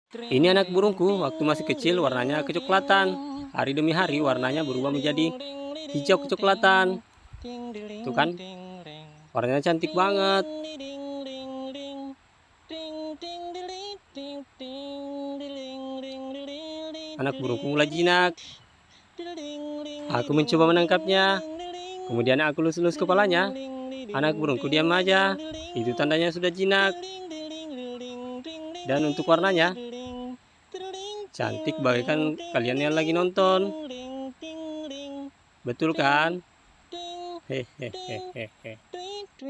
Ini anak burungku waktu masih kecil warnanya kecoklatan. Hari demi hari warnanya berubah menjadi hijau kecoklatan. Tuh kan, warnanya cantik banget. Anak burungku mulai jinak. Aku mencoba menangkapnya. Kemudian aku lus-lus kepalanya. Anak burungku diam aja. Itu tandanya sudah jinak. Dan untuk warnanya cantik bagaikan kalian yang lagi nonton. Betul kan? Hehehe.